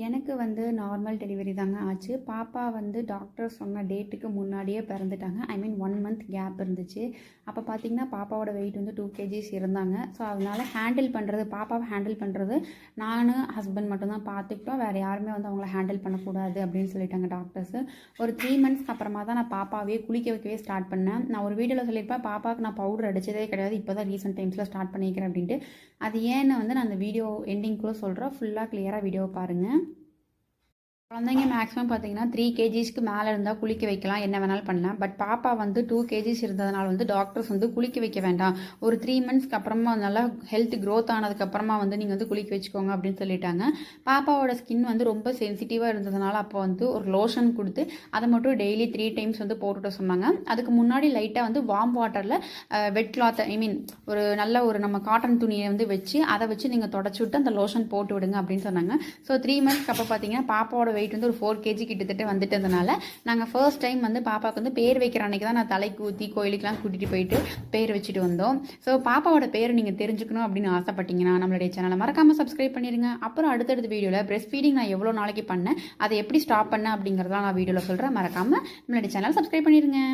எனக்கு வந்து normal delivery தாங்க ஆச்சு. பாப்பா வந்து டாக்டர் சொன்ன டேட்டுக்கு முன்னாடியே பிறந்துட்டாங்க. ஐ மீன் 1 மந்த் கேப் இருந்துச்சு. அப்போ பார்த்தீங்கன்னா, பாப்பாவோட வெயிட் வந்து 2 கேஜிஸ் இருந்தாங்க. ஸோ அதனால் பாப்பாவை ஹேண்டில் பண்ணுறது நானு, ஹஸ்பண்ட் மட்டும்தான் பார்த்துக்கிட்டோம். வேறு யாருமே வந்து அவங்கள ஹேண்டில் பண்ணக்கூடாது அப்படின்னு சொல்லிட்டாங்க டாக்டர்ஸு. ஒரு 3 மந்த்ஸ்க்கு அப்புறமா தான் நான் பாப்பாவே குளிக்க வைக்கவே ஸ்டார்ட் பண்ணேன். நான் ஒரு வீடியோவில் சொல்லியிருப்பேன், பாப்பாவுக்கு நான் பவுடர் அடித்ததே கிடையாது, இப்போ தான் ரீசெண்ட் டைம்ஸில் ஸ்டார்ட் பண்ணிக்கிறேன் அப்படின்ட்டு. அது ஏன்னு வந்து நான் அந்த வீடியோ எண்டிங்குள்ளே சொல்கிறேன். ஃபுல்லாக கிளியராக வீடியோவை பாருங்கள். குழந்தைங்க மேக்ஸிமம் பார்த்தீங்கன்னா 3 கேஜிஸ்க்கு மேலே இருந்தால் குளிக்க வைக்கலாம், என்ன வேணாலும் பண்ணலாம். பட் பாப்பா வந்து 2 கேஜிஸ் இருந்ததுனால வந்து டாக்டர்ஸ் வந்து குளிக்க வைக்க வேண்டாம், ஒரு 3 மந்த்ஸ்க்கு அப்புறமா நல்லா ஹெல்த் க்ரோத் ஆனதுக்கப்புறமா வந்து நீங்கள் வந்து குளிக்க வச்சுக்கோங்க அப்படின்னு சொல்லிட்டாங்க. பாப்பாவோட ஸ்கின் வந்து ரொம்ப சென்சிட்டிவாக இருந்ததுனால அப்போ வந்து ஒரு லோஷன் கொடுத்து அதை மட்டும் டெய்லி 3 டைம்ஸ் வந்து போட்டுவிட சொன்னாங்க. அதுக்கு முன்னாடி லைட்டாக வந்து வார்ம் வாட்டரில் வெட் கிளாத் ஒரு நல்ல ஒரு நம்ம காட்டன் துணியை வந்து வச்சு அதை வச்சு நீங்கள் தொடச்சி விட்டு அந்த லோஷன் போட்டு விடுங்க அப்படின்னு சொன்னாங்க. ஸோ 3 மந்த்ஸ்க்கு அப்போ பார்த்தீங்கன்னா பாப்பாவோட வெயிட் வந்து ஒரு 4 கேஜி கிட்டத்தட்ட வந்துட்டதுனால நாங்கள் ஃபர்ஸ்ட் டைம் வந்து பாப்பாவுக்கு வந்து பேர் வைக்கிற அன்றைக்கி தான் நான் தலைக்கு ஊற்றி கோயிலுக்கெலாம் கூட்டிகிட்டு போயிட்டு பேர் வச்சுட்டு வந்தோம். ஸோ பாப்பாவோட பேர் நீங்கள் தெரிஞ்சுக்கணும் அப்படின்னு ஆசைப்பட்டீங்கன்னா நம்மளுடைய சேனலை மறக்காமல் சப்ஸ்கிரைப் பண்ணிடுங்க. அப்புறம் அடுத்தடுத்த வீடியோவில் பிரெஸ்ட் ஃபீடிங் நான் எவ்வளோ நாளைக்கு பண்ணேன், அதை எப்படி ஸ்டாப் பண்ணேன் அப்படிங்கிறதெல்லாம் நான் வீடியோவில் சொல்கிறேன். மறக்காமல் நம்மளுடைய சேனல் சப்ஸ்கிரைப் பண்ணிடுங்க.